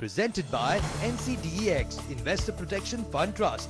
Presented by NCDEX Investor Protection Fund Trust.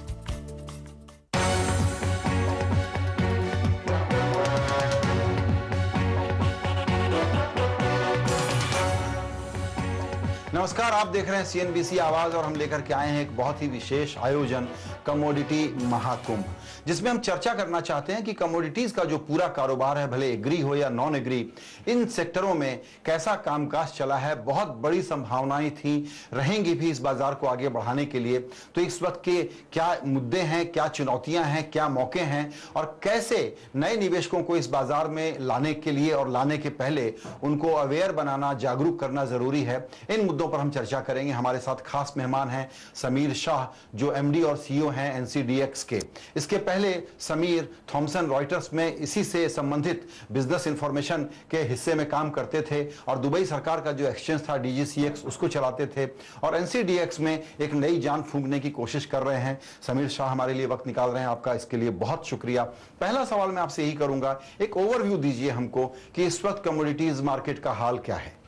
नमस्कार, आप देख रहे हैं CNBC आवाज और हम लेकर के आए हैं एक बहुत ही विशेष आयोजन कमोडिटी महाकुंभ, जिसमें हम चर्चा करना चाहते हैं कि कमोडिटीज का जो पूरा कारोबार है, भले एग्री हो या नॉन एग्री, इन सेक्टरों में कैसा कामकाज चला है। बहुत बड़ी संभावनाएं थी, रहेंगी भी इस बाजार को आगे बढ़ाने के लिए। तो इस वक्त के क्या मुद्दे हैं, क्या चुनौतियां हैं, क्या मौके हैं और कैसे नए निवेशकों को इस बाजार में लाने के लिए और लाने के पहले उनको अवेयर बनाना, जागरूक करना जरूरी है, इन मुद्दों पर हम चर्चा करेंगे। हमारे साथ खास मेहमान हैं समीर शाह, जो MD और CEO हैं NCDEX के। इसके पहले समीर थॉमसन रॉयटर्स में इसी से संबंधित बिजनेस इंफॉर्मेशन के हिस्से में काम करते थे और दुबई सरकार का जो एक्सचेंज था DGCX, उसको चलाते थे और NCDEX में एक नई जान फूंकने की कोशिश कर रहे हैं। समीर शाह हमारे लिए वक्त निकाल रहे हैं, आपका इसके लिए बहुत शुक्रिया। पहला सवाल मैं आपसे यही करूंगा, एक ओवरव्यू दीजिए हमको कि इस वक्त कमोडिटीज मार्केट का हाल क्या है।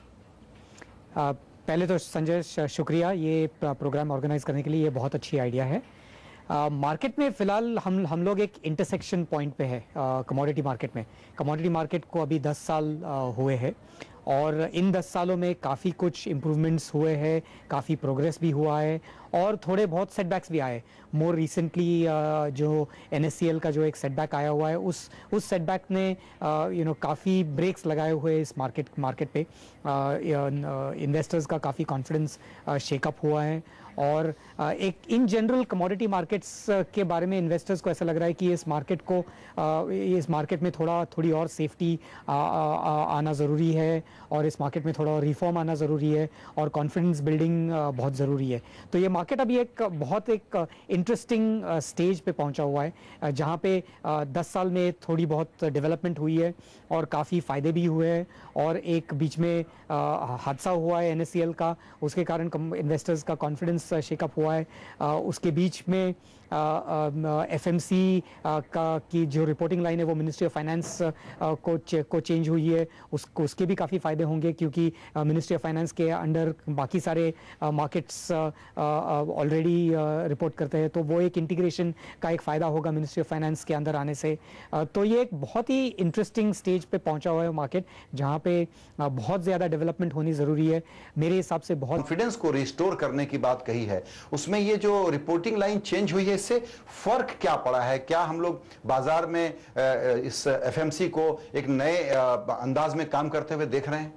पहले तो संजय शुक्रिया, ये प्रोग्राम ऑर्गेनाइज करने के लिए। ये बहुत अच्छी आइडिया है। मार्केट में फ़िलहाल हम लोग एक इंटरसेक्शन पॉइंट पे है कमोडिटी मार्केट में। कमोडिटी मार्केट को अभी 10 साल हुए हैं और इन 10 सालों में काफ़ी कुछ इम्प्रूवमेंट्स हुए हैं, काफ़ी प्रोग्रेस भी हुआ है और थोड़े बहुत सेटबैक्स भी आए। मोर रिसेंटली जो NSCL का जो एक सेटबैक आया हुआ है, उस सेटबैक ने काफ़ी ब्रेक्स लगाए हुए इस मार्केट पे। इन्वेस्टर्स का काफ़ी कॉन्फिडेंस शेकअप हुआ है और एक इन जनरल कमोडिटी मार्केट्स के बारे में इन्वेस्टर्स को ऐसा लग रहा है कि इस मार्केट में थोड़ी और सेफ्टी आना ज़रूरी है और इस मार्केट में थोड़ा और रिफॉर्म आना ज़रूरी है और कॉन्फिडेंस बिल्डिंग बहुत ज़रूरी है। तो ये मार्केट अभी एक इंटरेस्टिंग स्टेज पे पहुंचा हुआ है, जहां पे 10 साल में थोड़ी बहुत डेवलपमेंट हुई है और काफ़ी फ़ायदे भी हुए हैं और एक बीच में हादसा हुआ है NSCL का, उसके कारण इन्वेस्टर्स का कॉन्फिडेंस शेकअप हुआ है। उसके बीच में FMC की जो रिपोर्टिंग लाइन है वो मिनिस्ट्री ऑफ फाइनेंस को चेंज हुई है। उसके भी काफ़ी फ़ायदे होंगे क्योंकि मिनिस्ट्री ऑफ फाइनेंस के अंडर बाकी सारे मार्केट्स ऑलरेडी रिपोर्ट करते हैं, तो वो एक इंटीग्रेशन का एक फ़ायदा होगा मिनिस्ट्री ऑफ फाइनेंस के अंदर आने से। तो ये एक बहुत ही इंटरेस्टिंग स्टेज पे पहुंचा हुआ है मार्केट, जहाँ पे बहुत ज़्यादा डेवलपमेंट होनी ज़रूरी है मेरे हिसाब से। बहुत कॉन्फिडेंस को रिस्टोर करने की बात कही है, उसमें ये जो रिपोर्टिंग लाइन चेंज हुई है, इससे फर्क क्या पड़ा है? क्या हम लोग बाजार में इस FMC को एक नए अंदाज में काम करते हुए देख रहे हैं?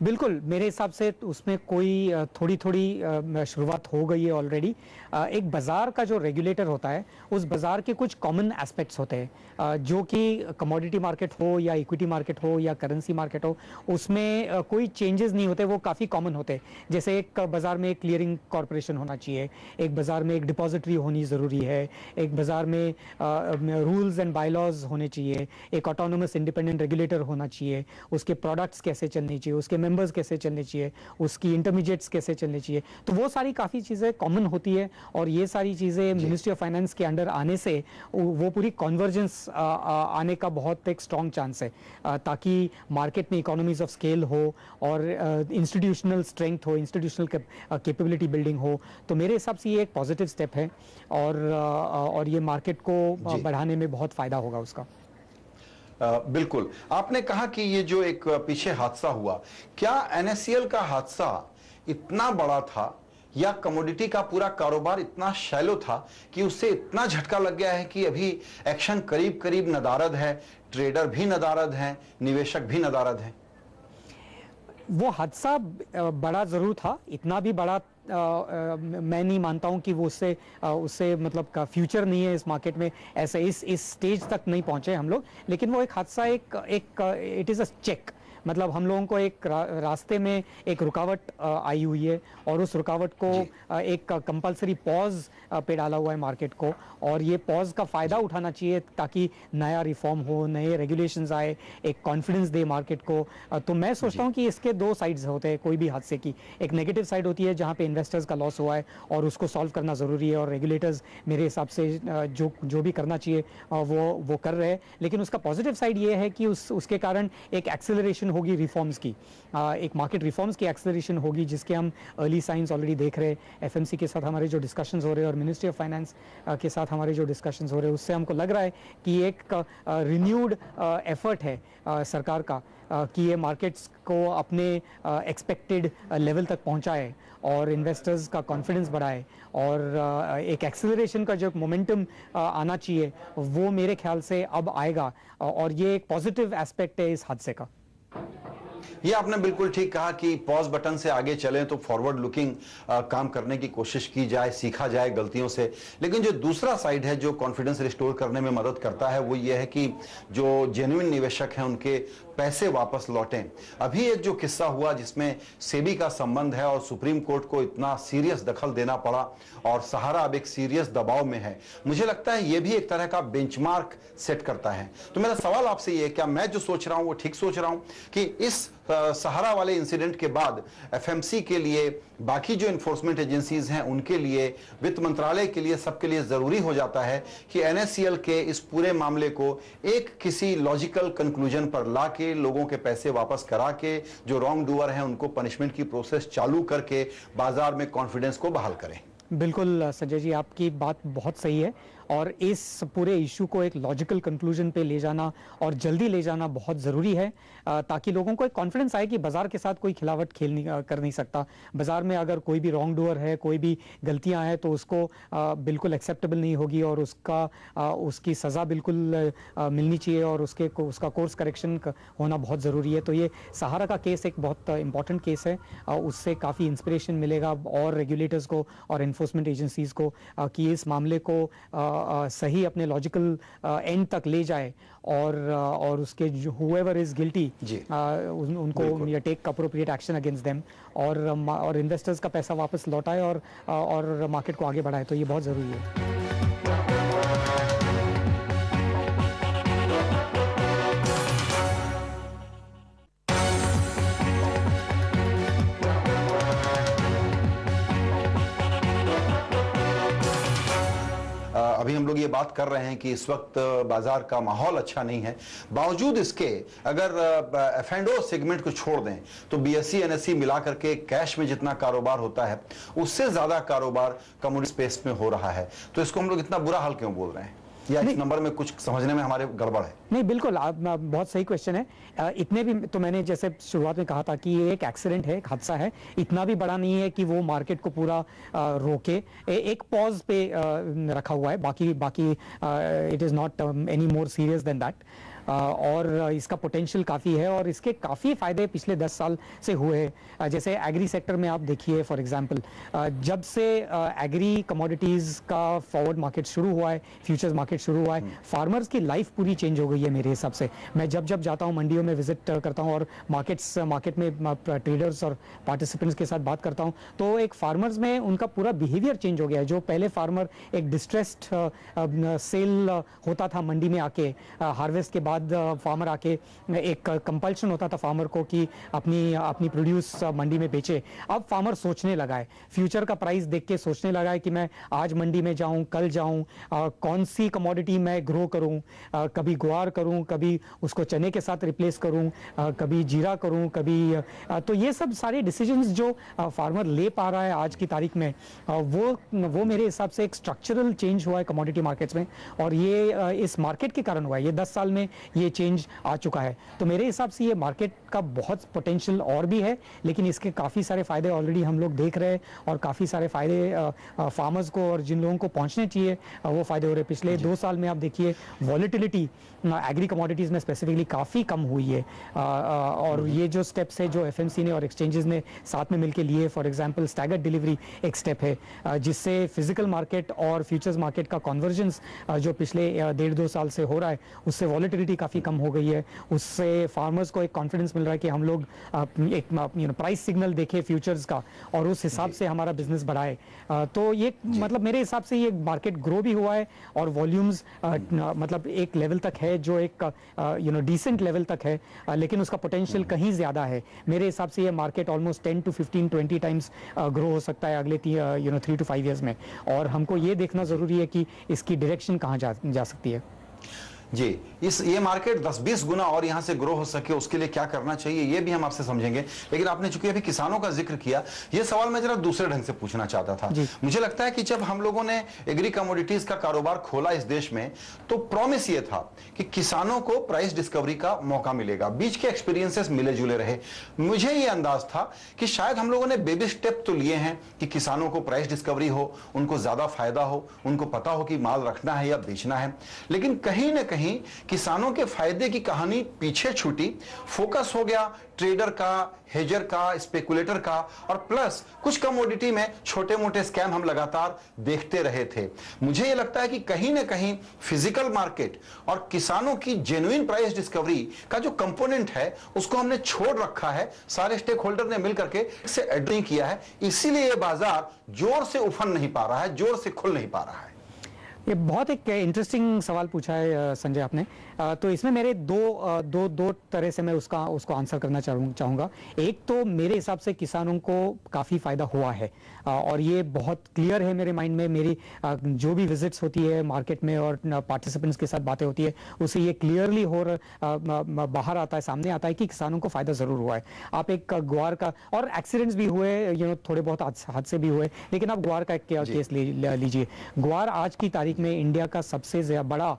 बिल्कुल, मेरे हिसाब से उसमें कोई थोड़ी शुरुआत हो गई है ऑलरेडी। एक बाज़ार का जो रेगुलेटर होता है, उस बाज़ार के कुछ कॉमन एस्पेक्ट्स होते हैं जो कि कमोडिटी मार्केट हो या इक्विटी मार्केट हो या करेंसी मार्केट हो, उसमें कोई चेंजेस नहीं होते, वो काफ़ी कॉमन होते हैं। जैसे एक बाज़ार में एक क्लियरिंग कॉरपोरेशन होना चाहिए, एक बाज़ार में एक डिपॉजिटरी होनी ज़रूरी है, एक बाज़ार में रूल्स एंड बायलॉज होने चाहिए, एक ऑटोनोमस इंडिपेंडेंट रेगुलेटर होना चाहिए, उसके प्रोडक्ट्स कैसे चलने चाहिए, उसके मेंबर्स कैसे चलने चाहिए, उसकी इंटरमीडिएट्स कैसे चलने चाहिए। तो वो सारी काफ़ी चीज़ें कॉमन होती है और ये सारी चीज़ें मिनिस्ट्री ऑफ फाइनेंस के अंडर आने से वो पूरी कन्वर्जेंस आने का बहुत एक स्ट्रॉन्ग चांस है, ताकि मार्केट में इकोनॉमीज ऑफ स्केल हो और इंस्टीट्यूशनल स्ट्रेंथ हो, इंस्टीट्यूशनल कैपेबिलिटी बिल्डिंग हो। तो मेरे हिसाब से ये एक पॉजिटिव स्टेप है और ये मार्केट को बढ़ाने में बहुत फ़ायदा होगा उसका। बिल्कुल, आपने कहा कि ये जो एक पीछे हादसा हुआ, क्या NSCL का हादसा इतना बड़ा था या कमोडिटी का पूरा कारोबार इतना शैलो था कि उससे इतना झटका लग गया है कि अभी एक्शन करीब करीब नदारद है, ट्रेडर भी नदारद हैं, निवेशक भी नदारद हैं? वो हादसा बड़ा ज़रूर था, इतना भी बड़ा मैं नहीं मानता हूं कि वो उससे मतलब का फ्यूचर नहीं है इस मार्केट में। ऐसे इस स्टेज तक नहीं पहुंचे हम लोग, लेकिन वो एक हादसा इट इज़ अ चेक। मतलब हम लोगों को एक रास्ते में एक रुकावट आई हुई है और उस रुकावट को एक कंपलसरी पॉज पे डाला हुआ है मार्केट को, और ये पॉज का फ़ायदा उठाना चाहिए ताकि नया रिफॉर्म हो, नए रेगुलेशंस आए, एक कॉन्फिडेंस दे मार्केट को। तो मैं सोचता हूँ कि इसके दो साइड्स होते हैं कोई भी हादसे की। एक नेगेटिव साइड होती है जहाँ पे इन्वेस्टर्स का लॉस हुआ है और उसको सॉल्व करना ज़रूरी है, और रेगुलेटर्स मेरे हिसाब से जो भी करना चाहिए वो कर रहे हैं। लेकिन उसका पॉजिटिव साइड ये है कि उसके कारण एक एक्सेलरेशन होगी रिफॉर्म्स की, एक मार्केट रिफॉर्म्स की एक्सेलरेशन होगी, जिसके हम अर्ली साइंस ऑलरेडी देख रहे हैं। एफएमसी के साथ हमारे जो डिस्कशंस हो रहे हैं और मिनिस्ट्री ऑफ फाइनेंस के साथ हमारे जो डिस्कशंस हो रहे हैं, उससे हमको लग रहा है कि एक रिन्यूड एफर्ट है सरकार का कि ये मार्केट्स को अपने एक्सपेक्टेड लेवल तक पहुंचाए और इन्वेस्टर्स का कॉन्फिडेंस बढ़ाए, और एक एक्सेलरेशन का जो मोमेंटम आना चाहिए वो मेरे ख्याल से अब आएगा, और ये एक पॉजिटिव एस्पेक्ट है इस हादसे का। ये आपने बिल्कुल ठीक कहा कि पॉज बटन से आगे चलें तो फॉरवर्ड लुकिंग काम करने की कोशिश की जाए, सीखा जाए गलतियों से। लेकिन जो दूसरा साइड है जो कॉन्फिडेंस रिस्टोर करने में मदद करता है वो ये है कि जो जेन्युइन निवेशक हैं उनके पैसे वापस लौटें। अभी एक जो किस्सा हुआ जिसमें सेबी का संबंध है और सुप्रीम कोर्ट को इतना सीरियस दखल देना पड़ा और सहारा अब एक सीरियस दबाव में है, मुझे लगता है ये भी एक तरह का बेंचमार्क सेट करता है। तो मेरा सवाल आपसे ये है, क्या मैं जो सोच रहा हूं वो ठीक सोच रहा हूं कि इस सहारा वाले इंसिडेंट के बाद एफएमसी के लिए, बाकी जो इन्फोर्समेंट एजेंसीज हैं उनके लिए, वित्त मंत्रालय के लिए, सबके लिए जरूरी हो जाता है कि एनएससीएल के इस पूरे मामले को एक किसी लॉजिकल कंक्लूजन पर लाके, लोगों के पैसे वापस करा के, जो रॉन्ग डूअर हैं उनको पनिशमेंट की प्रोसेस चालू करके बाजार में कॉन्फिडेंस को बहाल करें। बिल्कुल संजय जी, आपकी बात बहुत सही है, और इस पूरे इशू को एक लॉजिकल कंक्लूजन पे ले जाना और जल्दी ले जाना बहुत ज़रूरी है, ताकि लोगों को एक कॉन्फिडेंस आए कि बाजार के साथ कोई खिलावट कर नहीं सकता। बाजार में अगर कोई भी रॉन्ग डूअर है, कोई भी गलतियां हैं, तो उसको बिल्कुल एक्सेप्टेबल नहीं होगी और उसकी सज़ा बिल्कुल मिलनी चाहिए, और उसका कोर्स करेक्शन होना बहुत ज़रूरी है। तो ये सहारा का केस एक बहुत इंपॉर्टेंट केस है, उससे काफ़ी इंस्पिरेशन मिलेगा और रेगुलेटर्स को और इन्फोर्समेंट एजेंसीज को कि इस मामले को सही अपने लॉजिकल एंड तक ले जाए, और उसके whoever is guilty उनको take appropriate action against them, और इन्वेस्टर्स का पैसा वापस लौटाए और मार्केट को आगे बढ़ाए। तो ये बहुत ज़रूरी है। अभी हम लोग ये बात कर रहे हैं कि इस वक्त बाजार का माहौल अच्छा नहीं है, बावजूद इसके अगर F&O सेगमेंट को छोड़ दें तो बीएसई एनएसई मिलाकर के कैश में जितना कारोबार होता है उससे ज्यादा कारोबार कमोडिटी स्पेस में हो रहा है। तो इसको हम लोग इतना बुरा हाल क्यों बोल रहे हैं, या इस नंबर में कुछ समझने में हमारे गड़बड़ है? नहीं, बिल्कुल, आप बहुत सही क्वेश्चन है। इतने भी तो मैंने जैसे शुरुआत में कहा था कि ये एक एक्सीडेंट है, एक हादसा है, इतना भी बड़ा नहीं है कि वो मार्केट को पूरा रोके। एक पॉज पे रखा हुआ है, बाकी it is not any more serious than that, और इसका पोटेंशियल काफ़ी है और इसके काफ़ी फ़ायदे पिछले 10 साल से हुए हैं। जैसे एग्री सेक्टर में आप देखिए, फॉर एग्जांपल, जब से एग्री कमोडिटीज़ का फॉरवर्ड मार्केट शुरू हुआ है, फ्यूचर्स मार्केट शुरू हुआ है, फार्मर्स की लाइफ पूरी चेंज हो गई है मेरे हिसाब से। मैं जब जाता हूँ, मंडियों में विजिट करता हूँ और मार्केट में ट्रेडर्स और पार्टिसिपेंट्स के साथ बात करता हूँ, तो एक फार्मर्स में उनका पूरा बिहेवियर चेंज हो गया है। जो पहले फार्मर एक डिस्ट्रेस्ड सेल होता था मंडी में आके, हार्वेस्ट के बाद फार्मर आके एक कंपल्शन होता था फार्मर को कि अपनी प्रोड्यूस मंडी में बेचे। अब फार्मर सोचने लगा है, फ्यूचर का प्राइस देख के सोचने लगा है कि मैं आज मंडी में जाऊं, कल जाऊं, कौन सी कमोडिटी मैं ग्रो करूं, कभी ग्वार करूं, कभी उसको चने के साथ रिप्लेस करूं, कभी जीरा करूं, कभी तो ये सब सारे डिसीजंस जो फार्मर ले पा रहा है आज की तारीख में, वो मेरे हिसाब से एक स्ट्रक्चरल चेंज हुआ है कमोडिटी मार्केट्स में, और ये इस मार्केट के कारण हुआ है। ये 10 साल में ये चेंज आ चुका है। तो मेरे हिसाब से ये मार्केट का बहुत पोटेंशियल और भी है, लेकिन इसके काफ़ी सारे फायदे ऑलरेडी हम लोग देख रहे हैं, और काफ़ी सारे फायदे फार्मर्स को और जिन लोगों को पहुंचने चाहिए वो फायदे हो रहे हैं। पिछले 2 साल में आप देखिए वॉलेटिलिटी एग्री कमोडिटीज़ में स्पेसिफिकली काफ़ी कम हुई है, और ये जो स्टेप्स है जो एफएमसी ने और एक्सचेंजेस ने साथ में मिलकर लिए, फॉर एग्जांपल स्टैगर्ड डिलीवरी एक स्टेप है, जिससे फिजिकल मार्केट और फ्यूचर्स मार्केट का कन्वर्जेंस जो पिछले 1.5-2 साल से हो रहा है, उससे वॉलेटिलिटी काफ़ी कम हो गई है। उससे फार्मर्स को एक कॉन्फिडेंस मिल रहा है कि हम लोग एक प्राइस सिग्नल देखें फ्यूचर्स का और उस हिसाब से हमारा बिजनेस बढ़ाए। तो ये मतलब मेरे हिसाब से ये मार्केट ग्रो भी हुआ है, और वॉल्यूम्स मतलब एक लेवल तक है जो एक डिसेंट लेवल तक है, लेकिन उसका पोटेंशियल कहीं ज़्यादा है। मेरे हिसाब से ये market almost 10 to 15, 20 times grow हो सकता है अगले 3 to 5 ईयर्स में, और हमको ये देखना ज़रूरी है कि इसकी डायरेक्शन कहाँ जा सकती है। जी, ये मार्केट 10-20 गुना और यहां से ग्रो हो सके उसके लिए क्या करना चाहिए ये भी हम आपसे समझेंगे। लेकिन आपने चूंकि अभी किसानों का जिक्र किया, ये सवाल मैं जरा दूसरे ढंग से पूछना चाहता था। मुझे लगता है कि जब हम लोगों ने एग्री कमोडिटीज का कारोबार खोला इस देश में, तो प्रॉमिस ये था कि किसानों को प्राइस डिस्कवरी का मौका मिलेगा। बीच के एक्सपीरियंसेस मिले जुले रहे। मुझे ये अंदाज था कि शायद हम लोगों ने बेबी स्टेप तो लिए हैं कि किसानों को प्राइस डिस्कवरी हो, उनको ज्यादा फायदा हो, उनको पता हो कि माल रखना है या बेचना है। लेकिन कहीं ना कहीं किसानों के फायदे की कहानी पीछे छूटी। फोकस हो गया ट्रेडर का, हेजर का, स्पेकुलेटर का, और प्लस कुछ कमोडिटी में छोटे मोटे स्कैम हम लगातार देखते रहे थे। मुझे यह लगता है कि कहीं ना कहीं फिजिकल मार्केट और किसानों की जेन्युइन प्राइस डिस्कवरी का जो कंपोनेंट है उसको हमने छोड़ रखा है। सारे स्टेक होल्डर ने मिलकर के इसे एड नहीं किया है, इसीलिए यह बाजार जोर से उफन नहीं पा रहा है, जोर से खुल नहीं पा रहा है। ये बहुत एक इंटरेस्टिंग सवाल पूछा है संजय आपने। तो इसमें मेरे दो तरह से मैं उसको आंसर करना चाहूँगा। एक तो मेरे हिसाब से किसानों को काफ़ी फ़ायदा हुआ है, और ये बहुत क्लियर है मेरे माइंड में। मेरी जो भी विजिट्स होती है मार्केट में और पार्टिसिपेंट्स के साथ बातें होती है, उससे ये क्लियरली बाहर आता है, सामने आता है कि किसानों को फ़ायदा ज़रूर हुआ है। आप एक ग्वार का, और एक्सीडेंट्स भी हुए, थोड़े बहुत हादसे भी हुए, लेकिन आप ग्वार का एक केस लीजिए। ग्वार आज की तारीख में इंडिया का सबसे बड़ा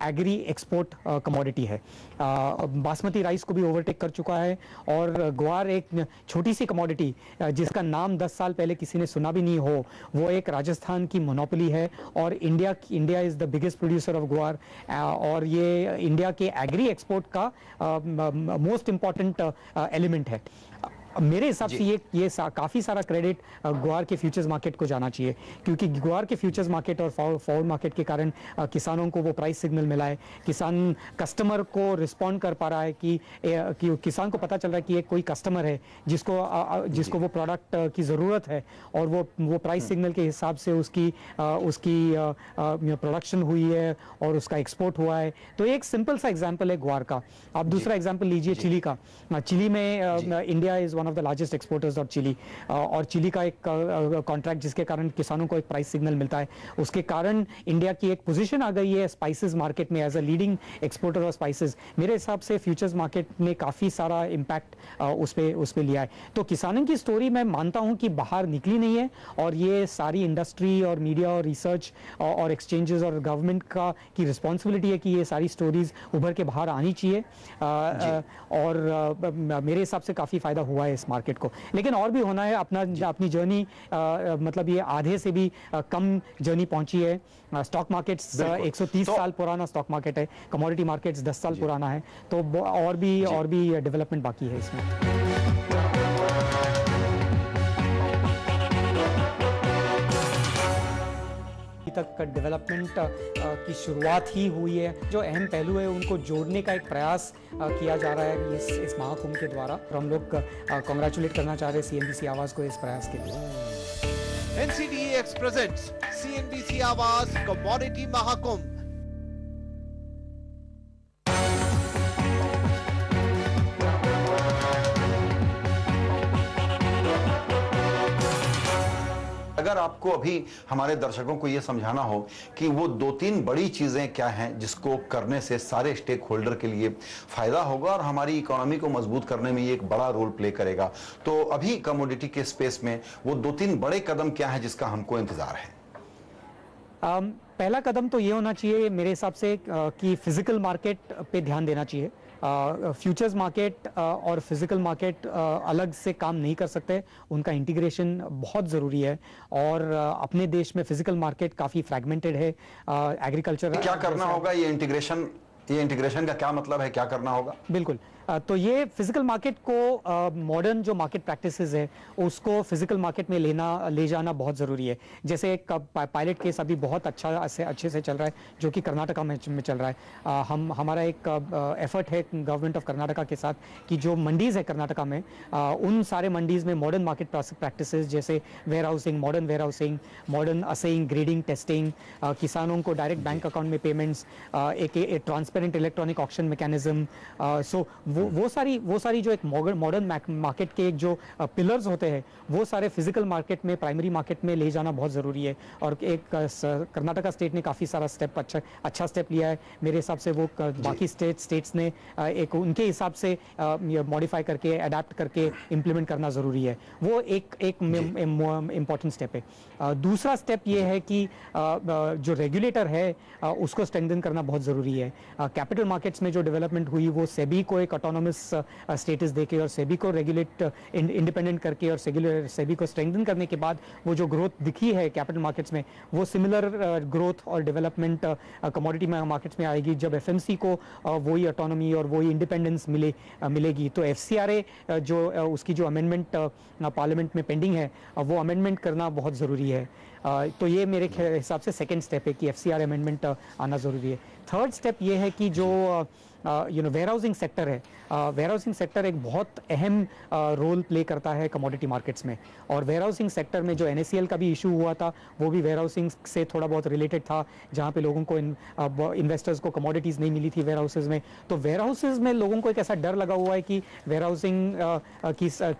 एग्री एक्सपोर्ट कमोडिटी है। बासमती राइस को भी ओवरटेक कर चुका है, और ग्वार एक छोटी सी कमोडिटी जिसका नाम 10 साल पहले किसी ने सुना भी नहीं हो, वो एक राजस्थान की मोनोपोली है। और India is the biggest producer of ग्वार, और ये इंडिया के एग्री एक्सपोर्ट का मोस्ट इंपॉर्टेंट एलिमेंट है। मेरे हिसाब से ये काफ़ी सारा क्रेडिट ग्वार के फ्यूचर्स मार्केट को जाना चाहिए, क्योंकि ग्वार के फ्यूचर्स मार्केट और फॉरवर्ड मार्केट के कारण किसानों को वो प्राइस सिग्नल मिला है। किसान कस्टमर को रिस्पॉन्ड कर पा रहा है कि किसान को पता चल रहा है कि एक कोई कस्टमर है जिसको वो प्रोडक्ट की ज़रूरत है, और वो प्राइस सिग्नल के हिसाब से उसकी प्रोडक्शन हुई है और उसका एक्सपोर्ट हुआ है। तो एक सिंपल सा एग्जाम्पल है ग्वार का। आप दूसरा एग्जाम्पल लीजिए चिली का। चिली में India is one of the largest exporters of chilli, और चिली का एक कॉन्ट्रैक्ट जिसके कारण किसानों को एक प्राइस सिग्नल मिलता है, उसके कारण इंडिया की एक पोजीशन आ गई है स्पाइसेस मार्केट में as a leading exporter of spices. मेरे हिसाब से फ्यूचर्स मार्केट ने काफ़ी सारा इम्पैक्ट उस पे लिया है। तो किसानों की स्टोरी मैं मानता हूं कि बाहर निकली नहीं है, और ये सारी इंडस्ट्री और मीडिया और रिसर्च और एक्सचेंजेस और गवर्नमेंट की रिस्पॉन्सिबिलिटी है कि ये सारी स्टोरीज उभर के बाहर आनी चाहिए। और मेरे हिसाब से काफ़ी फायदा हुआ है इस मार्केट को, लेकिन और भी होना है। अपनी जर्नी, मतलब ये आधे से भी कम जर्नी पहुंची है। स्टॉक मार्केट्स 130 साल पुराना स्टॉक मार्केट है, कमोडिटी मार्केट्स 10 साल पुराना है, तो और भी डेवलपमेंट बाकी है इसमें। तक डेवलपमेंट की शुरुआत ही हुई है। जो अहम पहलू है उनको जोड़ने का एक प्रयास किया जा रहा है इस महाकुंभ के द्वारा। हम लोग कांग्रेचुलेट करना चाह रहे हैं CNBC आवाज को इस प्रयास के लिए। NCDEX presents CNBC आवाज कमोडिटी महाकुंभ। अगर आपको अभी हमारे दर्शकों को यह समझाना हो कि वो 2-3 बड़ी चीजें क्या हैं जिसको करने से सारे स्टेक होल्डर के लिए फायदा होगा और हमारी इकोनॉमी को मजबूत करने में ये एक बड़ा रोल प्ले करेगा, तो अभी कमोडिटी के स्पेस में वो 2-3 बड़े कदम क्या है जिसका हमको इंतजार है? पहला कदम तो ये होना चाहिए मेरे हिसाब से कि फिजिकल मार्केट पे ध्यान देना चाहिए। फ्यूचर्स मार्केट और फिजिकल मार्केट अलग से काम नहीं कर सकते, उनका इंटीग्रेशन बहुत ज़रूरी है। और अपने देश में फिजिकल मार्केट काफ़ी फ्रैगमेंटेड है। एग्रीकल्चर क्या करना होगा? ये इंटीग्रेशन का क्या मतलब है, क्या करना होगा? बिल्कुल, तो ये फिजिकल मार्केट को मॉडर्न जो मार्केट प्रैक्टिसेस है उसको फिजिकल मार्केट में ले जाना बहुत ज़रूरी है। जैसे एक पायलट केस अभी बहुत अच्छे से चल रहा है जो कि कर्नाटका में चल रहा है। हमारा एक एफर्ट है गवर्नमेंट ऑफ कर्नाटका के साथ कि जो मंडीज़ है कर्नाटका में, उन सारे मंडीज़ में मॉडर्न मार्केट प्रैक्टिसेस जैसे warehousing, modern assaying, grading, testing, किसानों को डायरेक्ट बैंक अकाउंट में पेमेंट्स, एक transparent electronic auction mechanism, so वो सारी जो एक मॉडर्न मार्केट के एक जो पिलर्स होते हैं, वो सारे फिजिकल मार्केट में, प्राइमरी मार्केट में ले जाना बहुत ज़रूरी है। और एक कर्नाटका स्टेट ने काफ़ी सारा स्टेप अच्छा स्टेप लिया है मेरे हिसाब से। वो बाकी स्टेट्स ने एक उनके हिसाब से मॉडिफाई करके, अडेप्ट करके इम्प्लीमेंट करना ज़रूरी है। वो एक इम्पॉर्टेंट स्टेप है। दूसरा स्टेप ये है कि जो रेगुलेटर है उसको स्ट्रेंथन करना बहुत ज़रूरी है। कैपिटल मार्केट्स में जो डेवलपमेंट हुई, वो सेबी को एक ऑटोनोमस स्टेटस देके और सेबी को रेगुलेट इंडिपेंडेंट करके और सेबी को स्ट्रेंथन करने के बाद वो जो ग्रोथ दिखी है कैपिटल मार्केट्स में, वो सिमिलर ग्रोथ और डेवलपमेंट कमोडिटी मार्केट्स में आएगी जब एफएमसी को वही ऑटोनॉमी और वही इंडिपेंडेंस मिलेगी। तो एफसीआरए जो उसकी जो अमेंडमेंट पार्लियामेंट में पेंडिंग है, वो अमेंडमेंट करना बहुत ज़रूरी है। तो ये मेरे हिसाब से सेकेंड स्टेप है कि एफसीआरए अमेंडमेंट आना ज़रूरी है। थर्ड स्टेप ये है कि जो वेयरहाउसिंग सेक्टर है, वेयरहाउसिंग सेक्टर एक बहुत अहम रोल प्ले करता है कमोडिटी मार्केट्स में। और वेयरहाउसिंग सेक्टर में जो एनएससीएल का भी इशू हुआ था, वो भी वेयरहाउसिंग से थोड़ा बहुत रिलेटेड था, जहाँ पे लोगों को इन्वेस्टर्स को कमोडिटीज़ नहीं मिली थी वेयरहाउसेज में। तो वेयरहाउसेज में लोगों को एक ऐसा डर लगा हुआ है कि वेयरहाउसिंग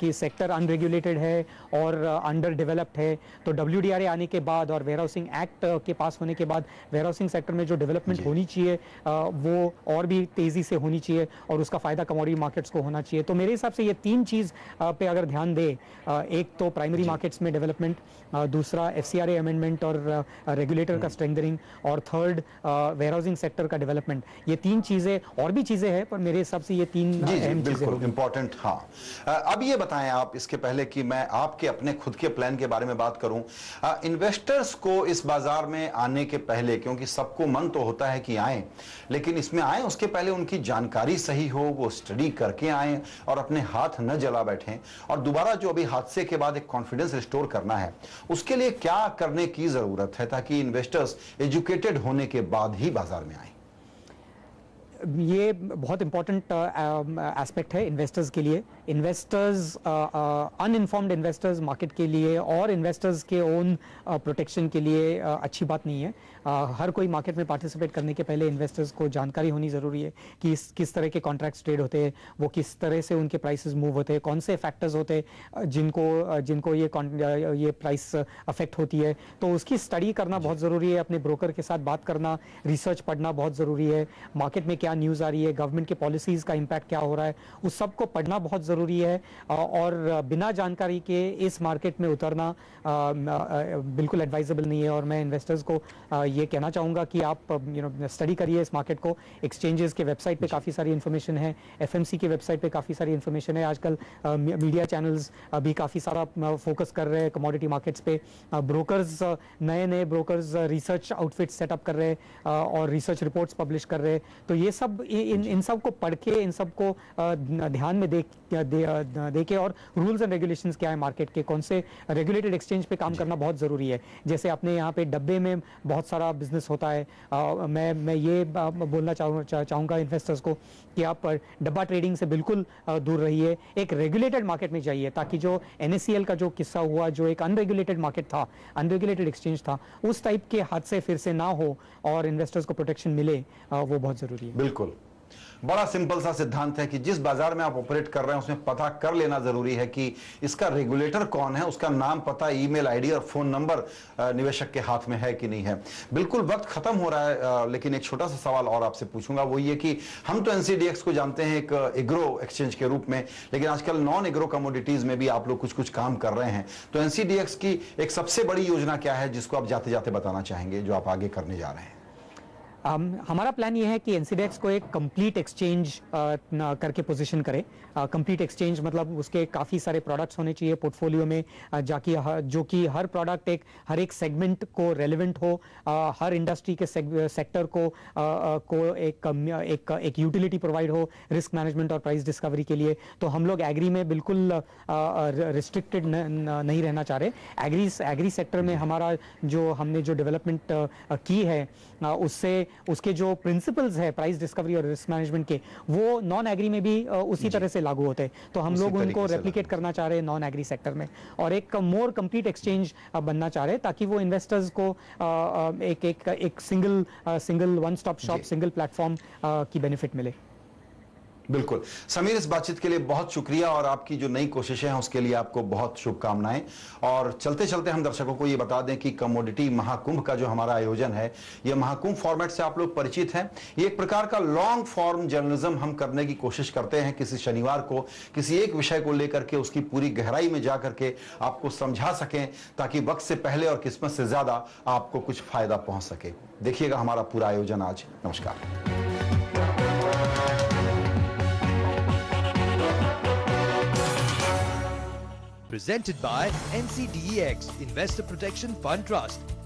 की सेक्टर अनरेगुलेटेड है और अंडर डेवलप्ड है। तो WDRA आने के बाद और वेयरहाउसिंग एक्ट के पास होने के बाद वेयरहाउसिंग सेक्टर में जो डेवलपमेंट होनी चाहिए वो और भी तेज़ी से होनी चाहिए और उसका फ़ायदा कमोडिटी मार्केट्स को होना चाहिए। तो मेरे हिसाब से ये तीन चीज़ पे अगर ध्यान दे, एक तो प्राइमरी मार्केट्स में डेवलपमेंट, दूसरा एफसीआरए अमेंडमेंट और रेगुलेटर का स्ट्रेंथनिंग, और थर्ड वेयरहाउसिंग सेक्टर का डेवलपमेंट, ये तीन चीज़ें, और भी चीज़ें हैं पर मेरे हिसाब से ये तीन अहम चीज़ें होंगी। इंपॉर्टेंट। हाँ, अब ये बताएं आप, इसके पहले कि मैं आपके अपने खुद के प्लान के बारे में बात करूं, इन्वेस्टर्स को इस बाजार में आने के पहले, क्योंकि सबको मन तो होता है कि आए, लेकिन इसमें आए उसके पहले उनकी जानकारी सही हो, वो स्टडी करके आए और अपने हाथ न जला बैठें। और दोबारा जो अभी हादसे के बाद एक कॉन्फिडेंस रिस्टोर करना है, उसके लिए क्या करने की जरूरत है ताकि इन्वेस्टर्स एजुकेटेड होने के बाद ही बाजार में आए? ये बहुत इंपॉर्टेंट एस्पेक्ट है इन्वेस्टर्स के लिए। इन्वेस्टर्स, अनइन्फॉर्म्ड इन्वेस्टर्स मार्केट के लिए और इन्वेस्टर्स के ओन प्रोटेक्शन के लिए अच्छी बात नहीं है। हर कोई मार्केट में पार्टिसिपेट करने के पहले इन्वेस्टर्स को जानकारी होनी ज़रूरी है कि किस तरह के कॉन्ट्रैक्ट्स ट्रेड होते हैं, वो किस तरह से उनके प्राइसेस मूव होते हैं, कौन से फैक्टर्स होते हैं जिनको ये प्राइस अफेक्ट होती है। तो उसकी स्टडी करना बहुत ज़रूरी है, अपने ब्रोकर के साथ बात करना, रिसर्च पढ़ना बहुत ज़रूरी है। मार्केट में क्या न्यूज़ आ रही है, गवर्नमेंट के पॉलिसीज़ का इम्पैक्ट क्या हो रहा है, उस सब को पढ़ना बहुत ज़रूरी है। और बिना जानकारी के इस मार्केट में उतरना बिल्कुल एडवाइजेबल नहीं है। और मैं इन्वेस्टर्स को ये कहना चाहूँगा कि आप स्टडी करिए इस मार्केट को। एक्सचेंजेस के वेबसाइट पे काफ़ी सारी इन्फॉर्मेशन है, एफएमसी के वेबसाइट पे काफ़ी सारी इन्फॉर्मेशन है। आजकल मीडिया चैनल्स भी काफ़ी सारा फोकस कर रहे हैं कमोडिटी मार्केट्स पे। ब्रोकर्स, नए ब्रोकर्स रिसर्च आउटफिट सेटअप कर रहे हैं और रिसर्च रिपोर्ट्स पब्लिश कर रहे हैं। तो ये सब इन सब को पढ़ के, इन सब को ध्यान में दे के, और रूल्स एंड रेगुलेशंस क्या है मार्केट के, कौन से रेगुलेटेड एक्सचेंज पे काम करना बहुत ज़रूरी है। जैसे अपने यहाँ पे डब्बे में बहुत सारा बिजनेस होता है। मैं ये बोलना चाहूँगा इन्वेस्टर्स को कि आप डब्बा ट्रेडिंग से बिल्कुल दूर रहिए, एक रेगुलेटेड मार्केट में जाइए, ताकि जो एनएससीएल का जो किस्सा हुआ, जो एक अनरेगुलेटेड मार्केट था, अनरेगुलेटेड एक्सचेंज था, उस टाइप के हादसे फिर से ना हो और इन्वेस्टर्स को प्रोटेक्शन मिले, वो बहुत ज़रूरी है। बिल्कुल, बड़ा सिंपल सा सिद्धांत है कि जिस बाजार में आप ऑपरेट कर रहे हैं उसमें पता कर लेना जरूरी है कि इसका रेगुलेटर कौन है, उसका नाम, पता, ईमेल आईडी और फोन नंबर निवेशक के हाथ में है कि नहीं है। बिल्कुल वक्त खत्म हो रहा है, लेकिन एक छोटा सा सवाल और आपसे पूछूंगा, वो ये कि हम तो एनसीडीएक्स को जानते हैं एक एग्रो एक्सचेंज के रूप में, लेकिन आजकल नॉन एग्रो कमोडिटीज में भी आप लोग कुछ काम कर रहे हैं। तो एनसीडीएक्स की एक सबसे बड़ी योजना क्या है जिसको आप जाते जाते बताना चाहेंगे, जो आप आगे करने जा रहे हैं? हमारा प्लान ये है कि एनसीडीएक्स को एक कंप्लीट एक्सचेंज करके पोजीशन करे। कंप्लीट एक्सचेंज मतलब उसके काफ़ी सारे प्रोडक्ट्स होने चाहिए पोर्टफोलियो में, जो कि हर प्रोडक्ट हर एक सेगमेंट को रेलेवेंट हो, हर इंडस्ट्री के सेक्टर को एक यूटिलिटी प्रोवाइड हो रिस्क मैनेजमेंट और प्राइस डिस्कवरी के लिए। तो हम लोग एग्री में बिल्कुल रिस्ट्रिक्टेड नहीं रहना चाह रहे। एग्री सेक्टर में हमारा हमने जो डेवलपमेंट की है, उसके जो प्रिंसिपल्स है प्राइस डिस्कवरी और रिस्क मैनेजमेंट के, वो नॉन एग्री में भी उसी तरह से लागू होते हैं। तो हम लोग उनको रेप्लिकेट करना चाह रहे हैं नॉन एग्री सेक्टर में, और एक मोर कंप्लीट एक्सचेंज बनना चाह रहे हैं, ताकि वो इन्वेस्टर्स को एक single one stop shop, single platform की बेनिफिट मिले। बिल्कुल समीर, इस बातचीत के लिए बहुत शुक्रिया और आपकी जो नई कोशिशें हैं उसके लिए आपको बहुत शुभकामनाएं। और चलते चलते हम दर्शकों को ये बता दें कि कमोडिटी महाकुंभ का जो हमारा आयोजन है, ये महाकुंभ फॉर्मेट से आप लोग परिचित हैं। ये एक प्रकार का लॉन्ग फॉर्म जर्नलिज्म हम करने की कोशिश करते हैं। किसी शनिवार को किसी एक विषय को लेकर के उसकी पूरी गहराई में जा करके आपको समझा सकें, ताकि वक्त से पहले और किस्मत से ज्यादा आपको कुछ फायदा पहुंच सके। देखिएगा हमारा पूरा आयोजन आज। नमस्कार। Presented by NCDEX Investor Protection Fund Trust.